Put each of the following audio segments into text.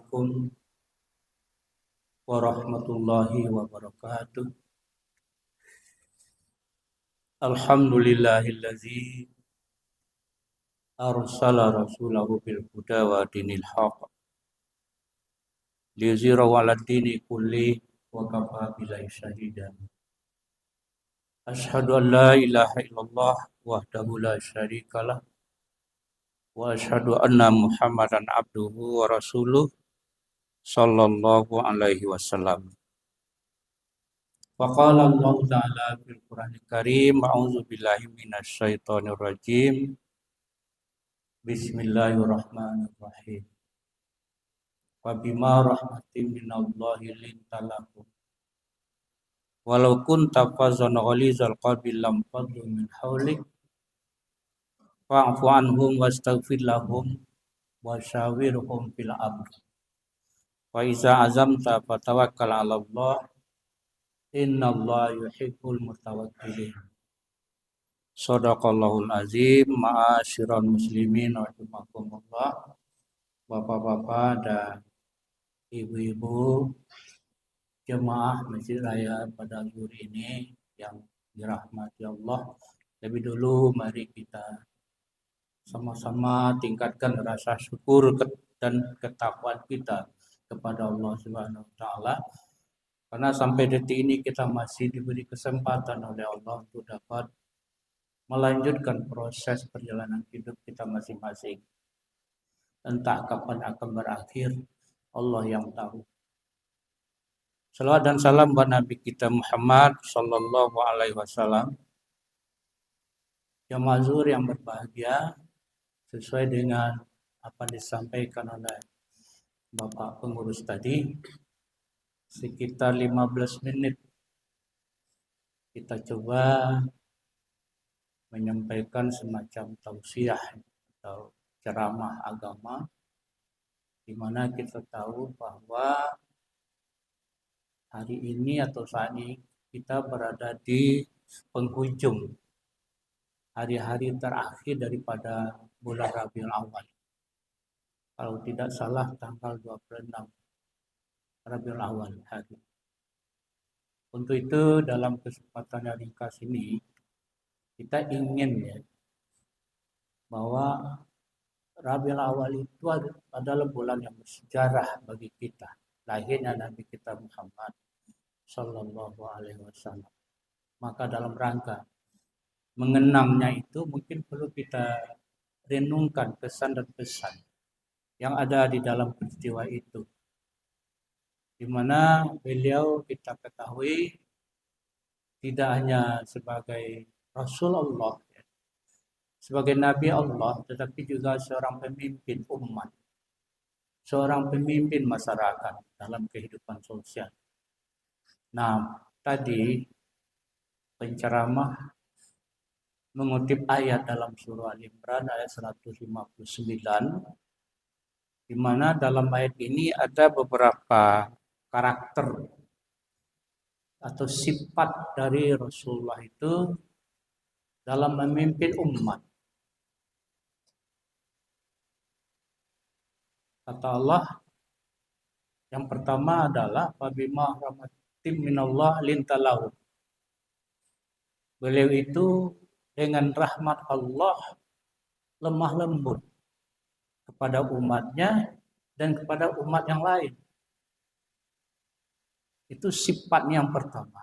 Assalamualaikum warahmatullahi wabarakatuh. Alhamdulillahillazi arsala rasulahu bil huda wa dinil haq liyuzhirahu 'alad dini kulli wa kafa billahi shahida. Asyhadu an la ilaha illallah wahdahu la syarikalah wa asyhadu anna Muhammadan abduhu wa rasuluh sallallahu alaihi wasallam. Faqala Allah Ta'ala fil Qur'anil Karim, a'udzu billahi minasy syaithanir rajim. Bismillahirrahmanirrahim. Wa bima rahmatin minallahi linta lahum. Walau kunta fazzan ghalizal qalbi lam faddu min hawlik. Fa'fu anhum wastaghfir lahum wa syawirhum fil amr. Wa iza azamta fatawakkal 'ala Allah. Innallaha yuhibbul mutawakkilin. Shadaqallahul azim. Ma'asyiral muslimin rahimakumullah. Bapak-bapak dan ibu-ibu jemaah Masjid Raya pada zuhur ini yang dirahmati Allah. Lebih dulu mari kita sama-sama tingkatkan rasa syukur dan ketakwaan kita kepada Allah Subhanahu wa taala. Karena sampai detik ini kita masih diberi kesempatan oleh Allah untuk dapat melanjutkan proses perjalanan hidup kita masing-masing. Entah kapan akan berakhir, Allah yang tahu. Salawat dan salam buat Nabi kita Muhammad sallallahu alaihi wasallam. Jamaah zuhur yang berbahagia, sesuai dengan apa yang disampaikan oleh Bapak pengurus tadi, sekitar 15 menit kita coba menyampaikan semacam tausiah atau ceramah agama, di mana kita tahu bahwa hari ini atau saat ini kita berada di penghujung hari-hari terakhir daripada bulan Rabiul Awal. Kalau tidak salah tanggal 26 Rabiul Awal hari. Untuk itu dalam kesempatan yang ringkas ini kita ingin bahwa Rabiul Awal itu adalah bulan yang bersejarah bagi kita. Lahirnya Nabi kita Muhammad sallallahu alaihi wasallam. Maka dalam rangka mengenangnya itu mungkin perlu kita renungkan kesan dan pesan yang ada di dalam peristiwa itu, di mana beliau kita ketahui tidak hanya sebagai Rasulullah, sebagai Nabi Allah, tetapi juga seorang pemimpin umat, seorang pemimpin masyarakat dalam kehidupan sosial. Nah, tadi penceramah mengutip ayat dalam surah Al-Imran ayat 159, di mana dalam ayat ini ada beberapa karakter atau sifat dari Rasulullah itu dalam memimpin umat. Kata Allah, yang pertama adalah fabima rahmatin minallah lintalahu. Beliau itu dengan rahmat Allah lemah lembut kepada umatnya dan kepada umat yang lain. Itu sifatnya yang pertama.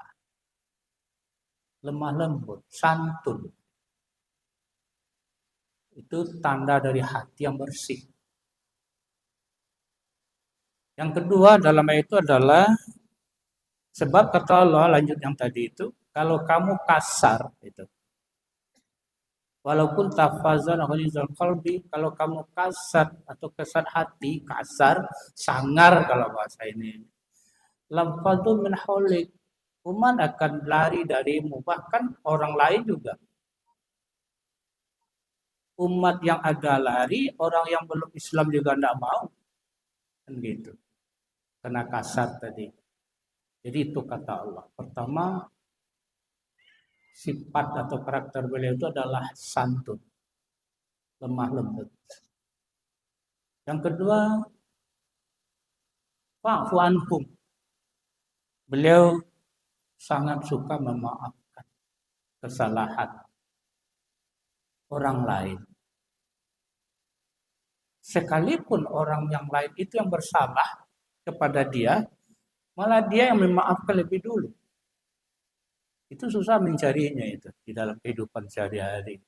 Lemah lembut, santun. Itu tanda dari hati yang bersih. Yang kedua dalam ayat itu adalah sebab kata Allah, lanjut yang tadi itu, kalau kamu kasar itu. Walaupun tafazan ghalizal qalbi, kalau kamu kasar atau kesat hati, kasar, sangar kalau bahasa ini. Lam fadhu min haulik, umat akan lari darimu, bahkan orang lain juga. Umat yang ada lari, orang yang belum Islam juga tidak mau. Kan gitu. Kena kasar tadi. Jadi itu kata Allah. Pertama, sifat atau karakter beliau itu adalah santun, lemah lembut. Yang kedua, Fa'fu anhum. Beliau sangat suka memaafkan kesalahan orang lain. Sekalipun orang yang lain itu yang bersalah kepada dia, malah dia yang memaafkan lebih dulu. Itu susah mencarinya itu di dalam kehidupan sehari-hari.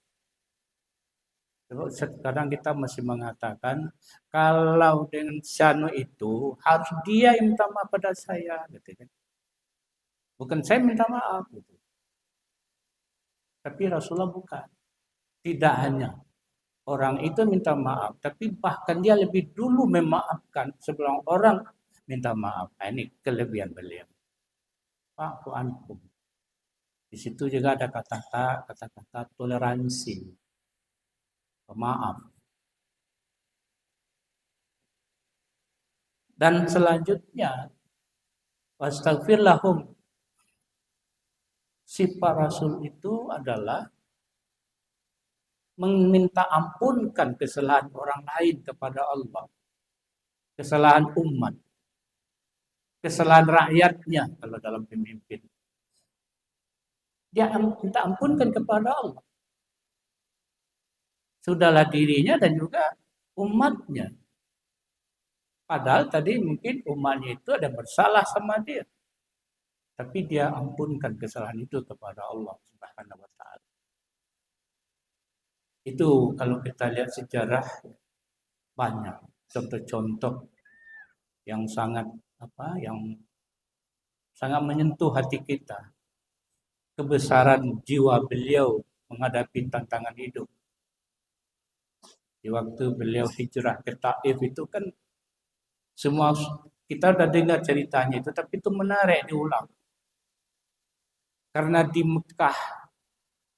Sekarang kita masih mengatakan kalau dengan Syano itu harus dia yang minta maaf pada saya, gitu kan? Bukan saya minta maaf, gitu. Tapi Rasulullah bukan. Tidak hanya orang itu minta maaf, tapi bahkan dia lebih dulu memaafkan sebelum orang minta maaf. Nah, ini kelebihan beliau. Fa'fu anhum. Di situ juga ada kata-kata toleransi, pemaaf. Dan selanjutnya, wastaghfir lahum. Sifat Rasul itu adalah meminta ampunkan kesalahan orang lain kepada Allah. Kesalahan umat. Kesalahan rakyatnya kalau dalam pemimpin. Dia minta ampunkan kepada Allah. Sudahlah dirinya dan juga umatnya. Padahal tadi mungkin umatnya itu ada bersalah sama dia. Tapi dia ampunkan kesalahan itu kepada Allah Subhanahu wa taala. Itu kalau kita lihat sejarah banyak contoh-contoh yang sangat menyentuh hati kita. Kebesaran jiwa beliau menghadapi tantangan hidup. Di waktu beliau hijrah ke Taif itu kan semua kita udah dengar ceritanya itu, tapi itu menarik diulang. Karena di Mekah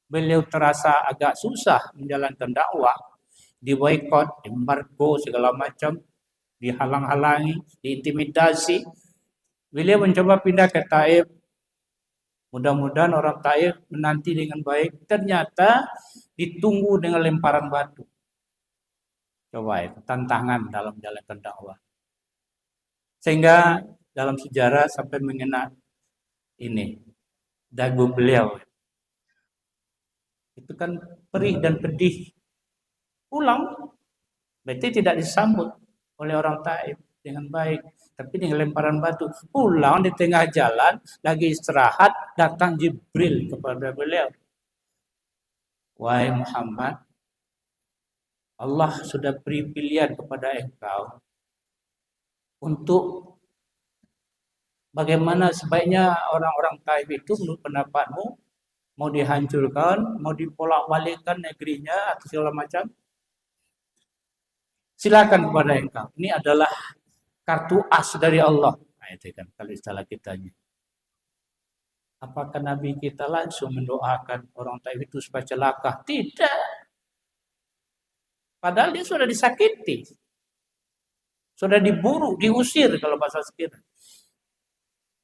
beliau terasa agak susah menjalankan dakwah, diboikot, embargo segala macam, dihalang-halangi, diintimidasi. Beliau mencoba pindah ke Taif. Mudah-mudahan orang Taif menanti dengan baik. Ternyata ditunggu dengan lemparan batu. Coba itu tantangan dalam menjalankan dakwah. Sehingga dalam sejarah sampai mengenal ini dagu beliau. Itu kan perih dan pedih. Pulang, berarti tidak disambut oleh orang Taif dengan baik. Tapi dengan lemparan batu. Pulang di tengah jalan, lagi istirahat, datang Jibril kepada beliau. Wahai Muhammad, Allah sudah beri pilihan kepada engkau untuk bagaimana sebaiknya orang-orang Taif itu menurut pendapatmu, mau dihancurkan, mau dipolak-balikkan negerinya atau segala macam. Silakan kepada engkau. Ini adalah kartu as dari Allah. Nah, itu kan kalau istilah kitanya. Apakah Nabi kita langsung mendoakan orang Taif itu supaya celaka? Tidak. Padahal dia sudah disakiti. Sudah diburu, diusir kalau bahasa sekarang.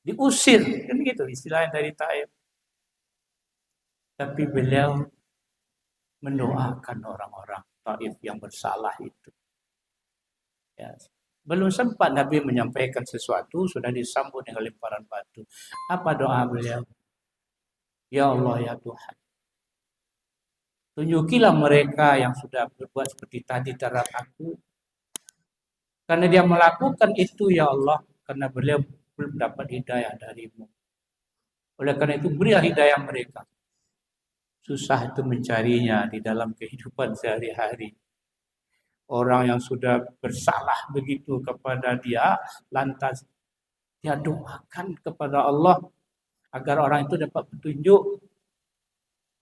Diusir, kan gitu istilahnya dari Taif. Tapi beliau mendoakan orang-orang Taif yang bersalah itu. Ya. Belum sempat Nabi menyampaikan sesuatu, sudah disambut dengan lemparan batu. Apa doa beliau? Ya Allah, ya Tuhan. Tunjukilah mereka yang sudah berbuat seperti tadi terhadap aku. Karena dia melakukan itu, ya Allah. Karena beliau belum dapat hidayah darimu. Oleh karena itu, berilah hidayah mereka. Susah itu mencarinya di dalam kehidupan sehari-hari. Orang yang sudah bersalah begitu kepada dia, lantas dia doakan kepada Allah agar orang itu dapat petunjuk.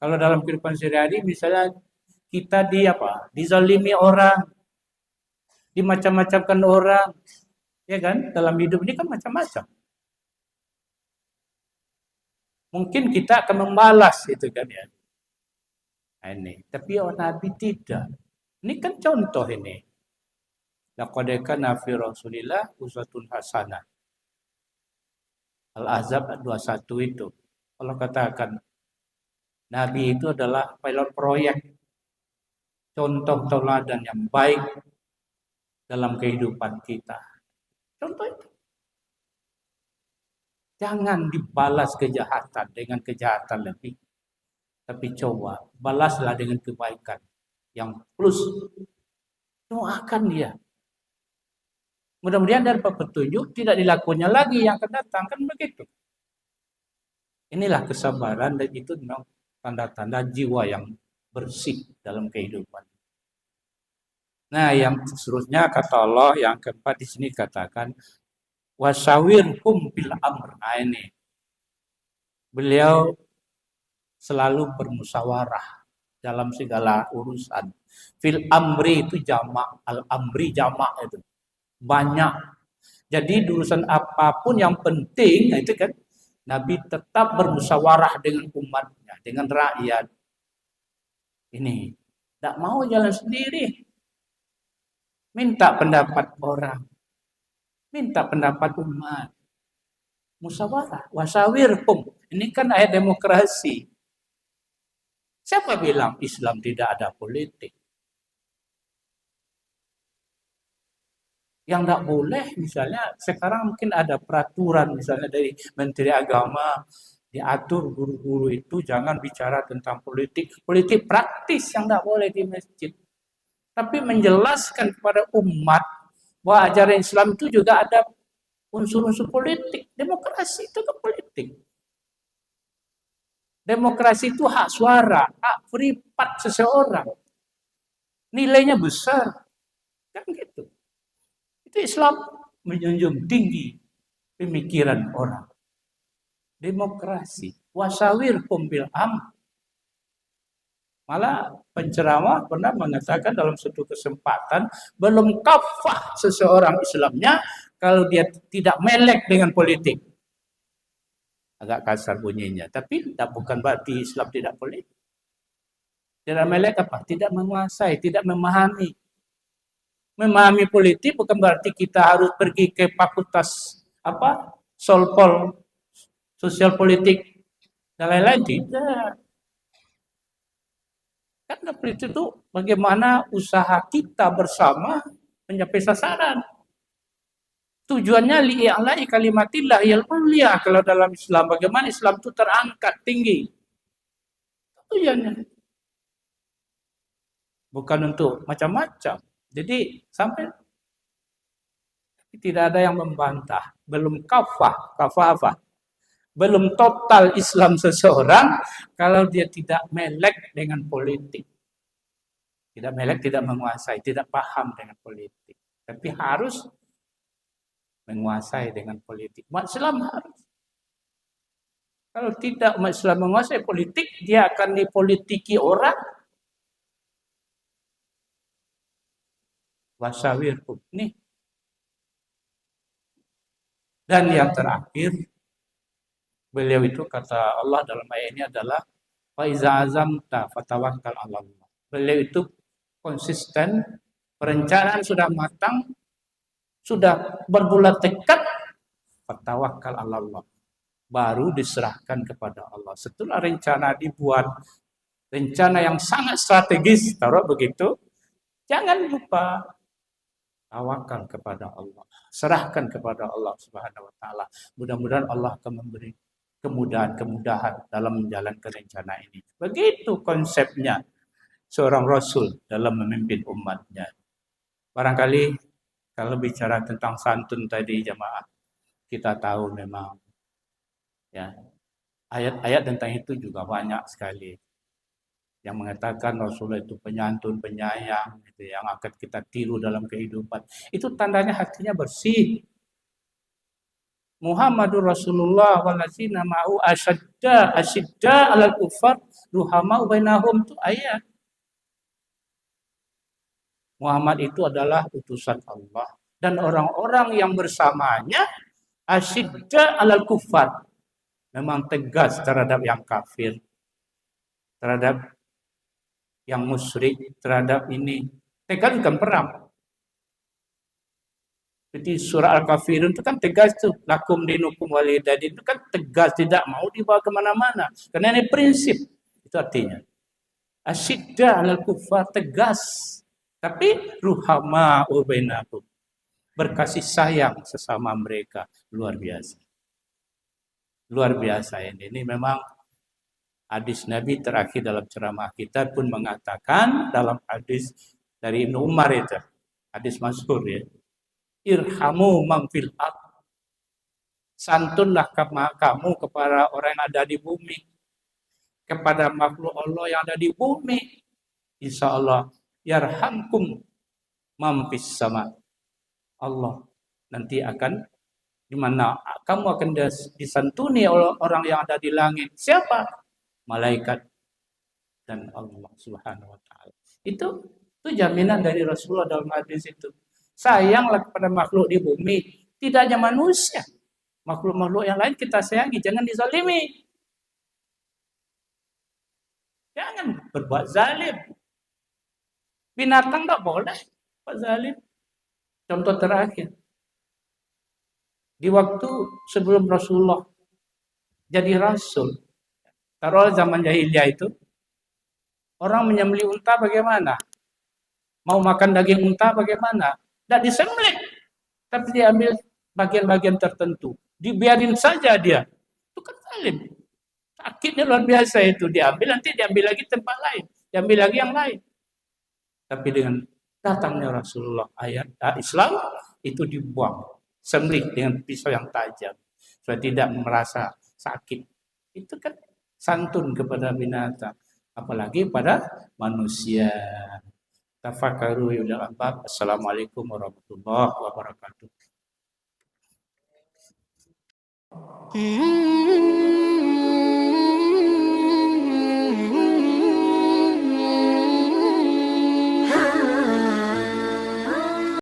Kalau dalam kehidupan sehari-hari, misalnya kita dizalimi orang, dimacam-macamkan orang, ya kan? Dalam hidup ini kan macam-macam. Mungkin kita akan membalas itu kan ya. Nah, ini, tapi Nabi tidak. Ini kan contoh ini. Laqad kana fi Rasulillah uswatun hasanah. Al-Ahzab 21 itu. Allah katakan Nabi itu adalah pilot proyek, contoh teladan yang baik dalam kehidupan kita. Contoh itu. Jangan dibalas kejahatan dengan kejahatan lebih. Tapi coba balaslah dengan kebaikan yang plus. Doakan dia. Mudah-mudahan dari petunjuk tidak dilakukannya lagi yang akan datang. Kan begitu. Inilah kesabaran dan itu memang tanda-tanda jiwa yang bersih dalam kehidupan. Nah, yang seterusnya kata Allah yang keempat di sini katakan wasawirhum bil amr. Nah, ini beliau selalu bermusyawarah dalam segala urusan. Fil amri itu jamak, al amri jamak itu banyak. Jadi urusan apapun yang penting, itu kan Nabi tetap bermusyawarah dengan umatnya, dengan rakyat. Ini tidak mau jalan sendiri. Minta pendapat orang. Minta pendapat umat. Musyawarah. Wasawirhum. Ini kan ayat demokrasi. Siapa bilang Islam tidak ada politik? Yang tidak boleh misalnya sekarang mungkin ada peraturan misalnya dari Menteri Agama diatur guru-guru itu jangan bicara tentang politik. Politik praktis yang tidak boleh di masjid. Tapi menjelaskan kepada umat bahwa ajaran Islam itu juga ada unsur-unsur politik. Demokrasi itu ke politik. Demokrasi itu hak suara, hak privat seseorang. Nilainya besar. Kan gitu. Itu Islam menjunjung tinggi pemikiran orang. Demokrasi. Wasawirhum bil amr. Malah penceramah pernah mengatakan dalam suatu kesempatan, belum kafah seseorang Islamnya kalau dia tidak melek dengan politik. Agak kasar bunyinya, tapi bukan berarti Islam tidak politik. Tidak melek apa? Tidak menguasai, tidak memahami. Memahami politik bukan berarti kita harus pergi ke fakultas Solpol, sosial politik, dan lain-lain. Tidak. Karena itu tuh bagaimana usaha kita bersama mencapai sasaran. Tujuannya li'a'la'i kalimatillah yal ulia kalau dalam Islam. Bagaimana Islam itu terangkat tinggi. Tujuannya. Bukan untuk macam-macam. Jadi sampai tidak ada yang membantah. Belum kafah. Kafah apa? Belum total Islam seseorang kalau dia tidak melek dengan politik. Tidak melek, tidak menguasai, tidak paham dengan politik. Tapi harus menguasai dengan politik. Umat Islam harus. Kalau tidak umat Islam menguasai politik, dia akan dipolitiki orang. Wasawirhum. Nih. Dan yang terakhir, beliau itu kata Allah dalam ayat ini adalah fa iza azamta fatawakkal 'ala Allah. Beliau itu konsisten, perencanaan sudah matang, sudah berbulat tekad, fatawakkal 'ala Allah. Baru diserahkan kepada Allah. Setelah rencana dibuat, rencana yang sangat strategis, taruh begitu, jangan lupa tawakal kepada Allah. Serahkan kepada Allah Subhanahu wa taala. Mudah-mudahan Allah akan memberi kemudahan-kemudahan dalam menjalankan rencana ini. Begitu konsepnya seorang rasul dalam memimpin umatnya. Barangkali kalau bicara tentang santun tadi jemaah, kita tahu memang ya ayat-ayat tentang itu juga banyak sekali yang mengatakan Rasulullah itu penyantun, penyayang, gitu, yang akan kita tiru dalam kehidupan. Itu tandanya hatinya bersih. Muhammadur Rasulullah wallazina ma'u asyidda 'alal kufar ruhamau bainahum, itu ayat. Muhammad itu adalah utusan Allah dan orang-orang yang bersamanya asyidda 'alal kufar, memang tegas terhadap yang kafir, terhadap yang musyrik, terhadap ini. Tegas bukan perang. Jadi surah Al-Kafirun itu kan tegas tuh. Lakum dinukum waliyadin itu kan tegas, tidak mau dibawa kemana-mana. Karena ini prinsip. Itu artinya. Asyidda 'alal kufar, tegas. Tapi ruhama bainakum, berkasih sayang sesama mereka, luar biasa. Luar biasa ini. Ini memang hadis Nabi terakhir dalam ceramah kita pun mengatakan dalam hadis dari Ibnu Umar itu. Hadis masyhur ya. Irhamu man fil ard. Santunlah kamu kepada orang yang ada di bumi. Kepada makhluk Allah yang ada di bumi. Insya Allah. Yarhamkum man fis sama. Allah nanti akan di mana kamu akan disantuni oleh orang yang ada di langit. Siapa? Malaikat dan Allah Subhanahu wa taala. Itu jaminan dari Rasulullah dalam hadis itu. Sayanglah kepada makhluk di bumi, tidak hanya manusia. Makhluk-makhluk yang lain kita sayangi, jangan dizalimi. Jangan berbuat zalim. Binatang tak boleh berbuat zalim. Contoh terakhir. Di waktu sebelum Rasulullah jadi rasul, taruh zaman jahiliyah itu, orang menyembelih unta bagaimana? Mau makan daging unta bagaimana? Tidak disembelih, tapi diambil bagian-bagian tertentu. Dibiarin saja dia. Itu kan zalim. Sakitnya luar biasa itu. Diambil, nanti diambil lagi tempat lain. Diambil lagi yang lain. Tapi dengan datangnya Rasulullah, ayat Islam itu dibuang. Sembelih dengan pisau yang tajam. Supaya tidak merasa sakit. Itu kan santun kepada binatang. Apalagi pada manusia. Tafakkaru ya ulil albab. Assalamualaikum warahmatullahi wabarakatuh.